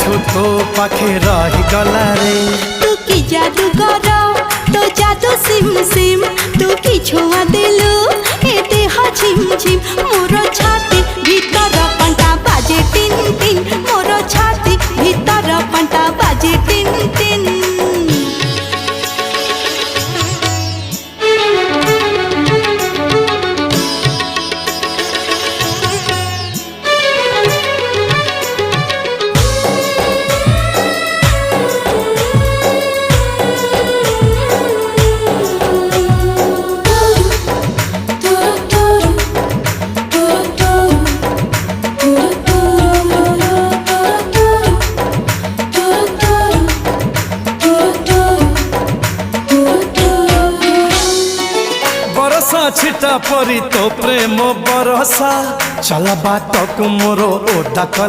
दिनठू तो पाखे रही गला रे। तू की जादू कर तो जादू सिम सिम तू की छुआ देलु ए देह झिम झिम मोर छाती भीतर पंटा बाजे टिन टिन मोर छाती भीतर पंटा बाजे टिन टिन। छिटा परी तो प्रेम बरसा चला बाट मोर ओदा